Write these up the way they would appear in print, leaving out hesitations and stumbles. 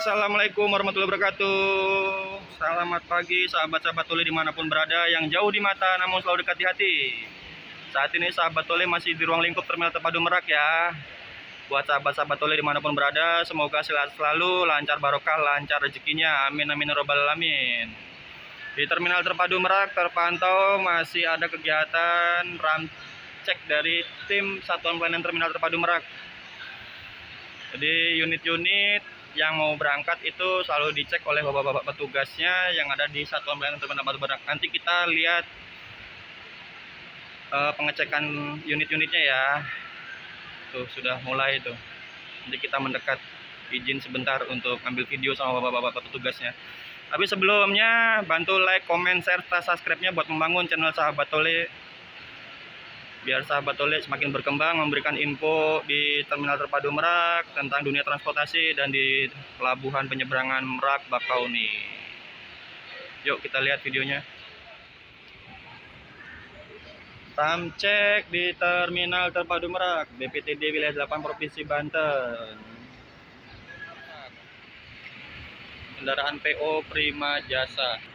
Assalamualaikum warahmatullahi wabarakatuh. Selamat pagi sahabat-sahabat Tole dimanapun berada, yang jauh di mata namun selalu dekat di hati. Saat ini sahabat Tole masih di ruang lingkup Terminal Terpadu Merak ya. Buat sahabat-sahabat Tole dimanapun berada, semoga sehat selalu, lancar barokah, lancar rezekinya. Amin amin ya robbal alamin. Di Terminal Terpadu Merak terpantau masih ada kegiatan ram cek dari tim Satuan Pelayanan Terminal Terpadu Merak. Jadi unit-unit yang mau berangkat itu selalu dicek oleh bapak-bapak petugasnya yang ada di Satuan Pelayanan Terminal Terpadu Merak. Nanti kita lihat pengecekan unit-unitnya ya. Tuh sudah mulai tuh. Nanti kita mendekat, izin sebentar untuk ambil video sama bapak-bapak petugasnya. Tapi sebelumnya bantu like, comment, share, subscribe-nya buat membangun channel Sahabat Tole, biar Sahabat Tole semakin berkembang, memberikan info di Terminal Terpadu Merak tentang dunia transportasi dan di pelabuhan penyeberangan Merak Bakauni. Yuk kita lihat videonya. Ram cek di Terminal Terpadu Merak, BPTD Wilayah 8 Provinsi Banten. Kendaraan PO Prima Jasa.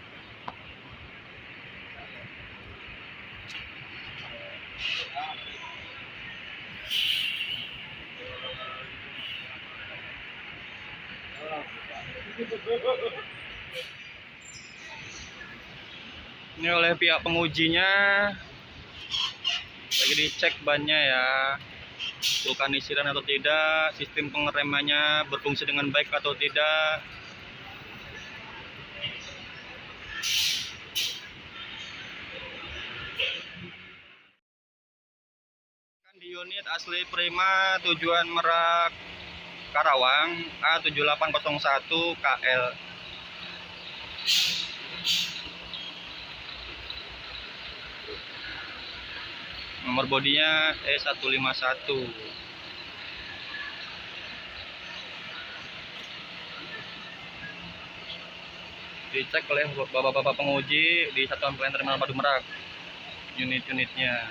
Ini oleh pihak pengujinya lagi dicek bannya ya, vulkanisiran atau tidak, sistem pengeremannya berfungsi dengan baik atau tidak. Di unit asli Prima tujuan Merak Karawang A7801 KL. Nomor bodinya E151. Dicek oleh bapak-bapak penguji di Satuan Pelayanan Terminal Terpadu Merak, unit-unitnya.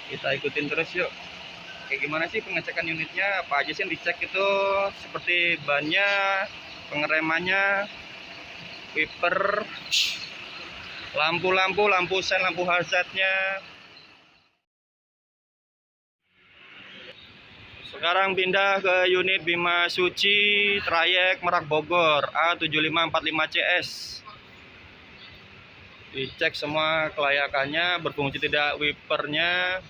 Kita ikutin terus yuk. Kayak gimana sih pengecekan unitnya? Apa aja sih yang dicek itu? Seperti bannya, pengeremannya, wiper, lampu-lampu, lampu sen, lampu hazardnya. Sekarang pindah ke unit Bima Suci trayek Merak Bogor A7545CS. Dicek semua kelayakannya, berfungsi tidak wipernya.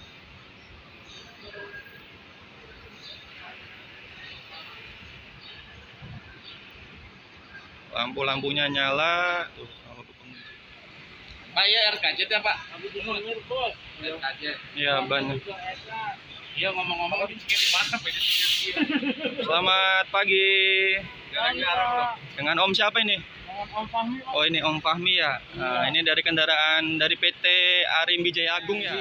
Lampu-lampunya nyala. Pak, ya RKJ ya Pak? RKJ. Iya, ban. Iya, ngomong-ngomong di mana? Selamat pagi. Dengan Om siapa ini? Om Fahmi. Oh, ini Om Fahmi ya. Nah, ini dari kendaraan dari PT Arimbi Jaya Agung ya.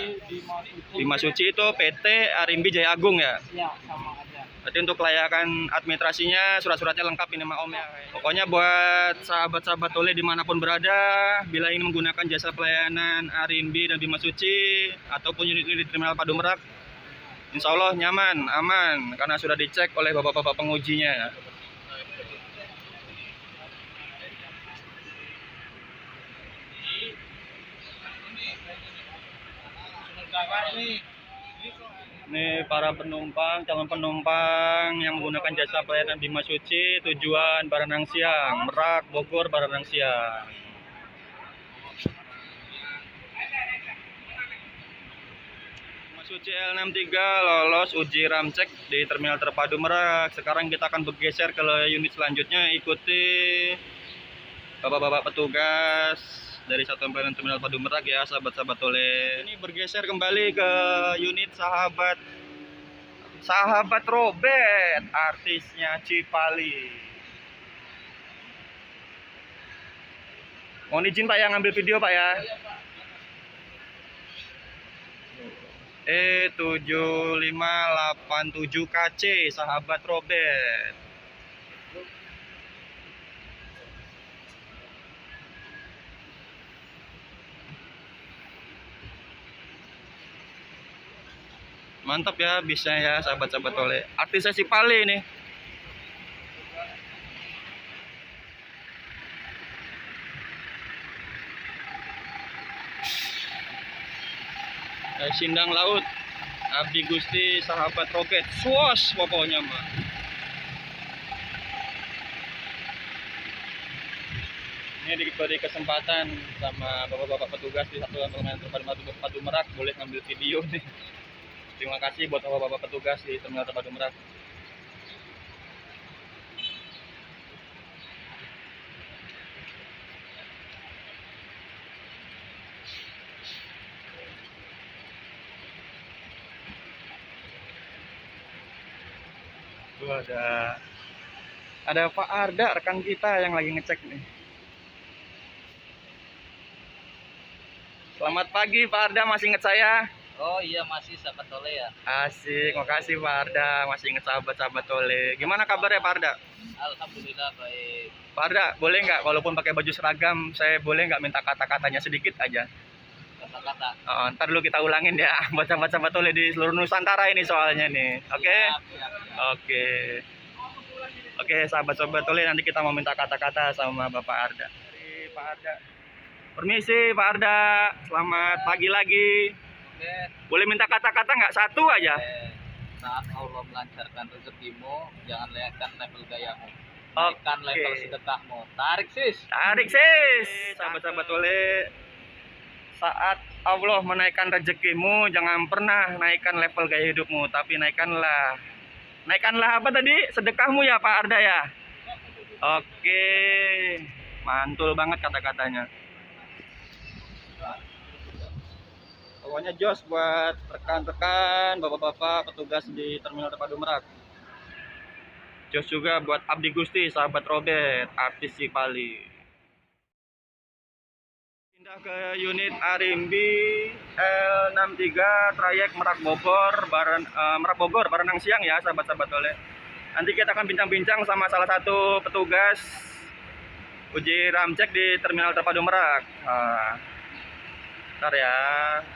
Bima Suci itu PT Arimbi Jaya Agung ya. Ya, sama aja. Berarti untuk kelayakan administrasinya, surat-suratnya lengkap ini Om ya. Pokoknya buat sahabat-sahabat Tole dimanapun berada, bila ingin menggunakan jasa pelayanan Arimbi dan Bima Suci ataupun unit-unit di Terminal Terpadu Merak, insya Allah nyaman, aman, karena sudah dicek oleh bapak-bapak pengujinya. Ini para penumpang, calon penumpang yang menggunakan jasa pelayanan Bima Suci tujuan Baranang Siang, Merak, Bogor, Baranang Siang. Bima Suci L63 lolos uji ram cek di Terminal Terpadu Merak. Sekarang kita akan bergeser ke unit selanjutnya, ikuti bapak-bapak petugas dari Satuan Pelayanan Terminal Terpadu Merak ya, sahabat-sahabat Tole. Ini bergeser kembali ke unit sahabat Robert, artisnya Cipali. Mohon izin Pak ya ngambil video Pak ya. E7587KC sahabat Robert. Mantap ya bisnya ya sahabat-sahabat Tole. Artisnya si Pale nih. Sindang laut. Abdi Gusti sahabat roket. Suos pokoknya mah. Ini diberi kesempatan sama bapak-bapak petugas di Satuan Pelayanan Terpadu Padu Merak boleh ngambil video nih. Terima kasih buat bapak-bapak petugas di Terminal Terpadu Merak. Tuh ada Pak Arda rekan kita yang lagi ngecek nih. Selamat pagi Pak Arda, masih inget saya? Oh iya, masih sahabat Tole ya. Asik, makasih Pak Arda, masih inget sahabat-sahabat Tole. Gimana kabarnya Pak Arda? Alhamdulillah baik. Pak Arda, boleh nggak walaupun pakai baju seragam, saya boleh nggak minta kata-katanya sedikit aja? Kata-kata. Ntar dulu kita ulangin ya, buat sahabat-sahabat Tole di seluruh Nusantara ini soalnya nih. Oke? Siap, siap. Oke. Oke, sahabat-sahabat Tole, nanti kita mau minta kata-kata sama Bapak Arda. Dari Pak Arda. Permisi Pak Arda, selamat pagi lagi. Oke. Boleh minta kata-kata nggak? Satu aja. Saat Allah melancarkan rezekimu, jangan naikkan level gayamu. Naikkan Oke. level sedekahmu. Tarik sis. Tarik sis, sahabat-sahabat Tole. Saat Allah menaikkan rezekimu, jangan pernah naikkan level gaya hidupmu, tapi naikkanlah apa tadi? Sedekahmu ya Pak Arda ya. Oke, mantul banget kata-katanya. Pokoknya jos buat rekan-rekan, bapak-bapak petugas di Terminal Terpadu Merak. Jos juga buat Abdi Gusti, sahabat Robert, artis si Pali. Pindah ke unit Arimbi L63 trayek Merak Bogor, Baranang Siang ya sahabat-sahabat Tole. Nanti kita akan bincang-bincang sama salah satu petugas uji ramcek di Terminal Terpadu Merak. Ntar ya,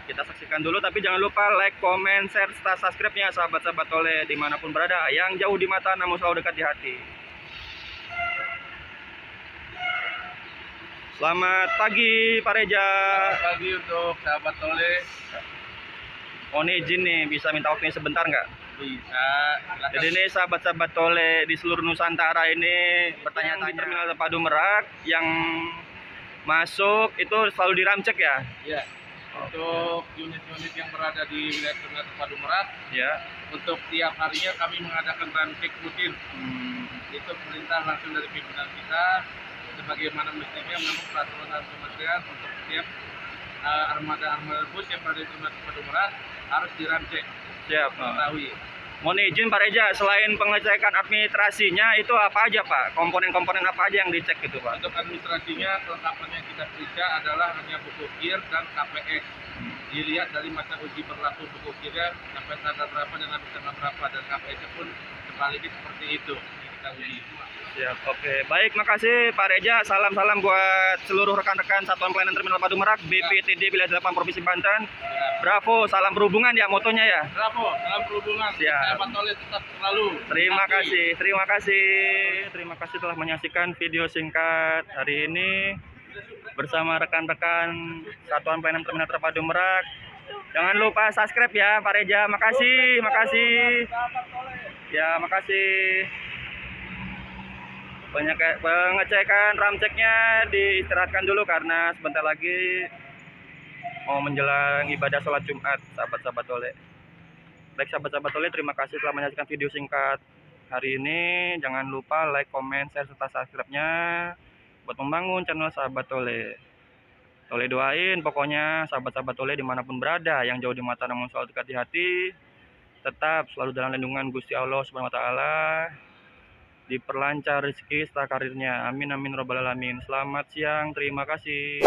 kita saksikan dulu, tapi jangan lupa like, comment, share, serta subscribe-nya sahabat-sahabat Tole dimanapun berada, yang jauh di mata namun selalu dekat di hati. Selamat pagi Pak Reja. Selamat pagi untuk sahabat Tole. Oh ini izin nih, bisa minta waktunya sebentar nggak? Bisa. Jadi ini sahabat-sahabat Tole di seluruh Nusantara ini bertanya-tanya di Terminal Terpadu Merak yang masuk itu selalu diramcek ya? Ya. Untuk unit-unit yang berada di wilayah Terminal Terpadu Merak, Ya. untuk tiap harinya kami mengadakan ramcek rutin. Itu perintah langsung dari pimpinan kita, sebagaimana mestinya memang peraturan kementerian untuk setiap armada bus yang berada di Terminal Terpadu Merak harus diramcek. Siap. Ketahui. Mohon izin Pak Reja, selain pengecekan administrasinya itu apa aja Pak? Komponen-komponen apa aja yang dicek gitu Pak? Untuk administrasinya, kelengkapan yang kita periksa adalah hanya buku KIR dan KPS. Dilihat dari masa uji berlaku buku KIR sampai tanggal berapa dan habis tanggal berapa, dan KPS pun sebaliknya seperti itu kita uji. Siap, oke. Baik, makasih Pak Reja. Salam-salam buat seluruh rekan-rekan Satuan Pelayanan Terminal Padu Merak, BPTD Wilayah 8 Provinsi Banten. Bravo, salam perhubungan ya motonya ya. Bravo, dalam perhubungan. Siap. Sahabat Tole tetap selalu. Terima kasih, terima kasih. Terima kasih telah menyaksikan video singkat hari ini bersama rekan-rekan Satuan Pelayanan Terminal Terpadu Merak. Jangan lupa subscribe ya Pak Reja. Makasih, makasih. Ya, makasih. Pengecekan ramceknya diistirahatkan dulu karena sebentar lagi mau menjelang ibadah sholat Jumat, sahabat-sahabat Tole. Baik sahabat-sahabat Tole, terima kasih telah menyaksikan video singkat hari ini. Jangan lupa like, comment, share, serta subscribe-nya buat membangun channel sahabat Tole. Tole doain pokoknya sahabat-sahabat Tole dimanapun berada, yang jauh di mata namun selalu dekat di hati, tetap selalu dalam lindungan Gusti Allah Subhanahu wa taala. Diperlancar rezeki serta karirnya. Amin amin robbal alamin. Selamat siang, terima kasih.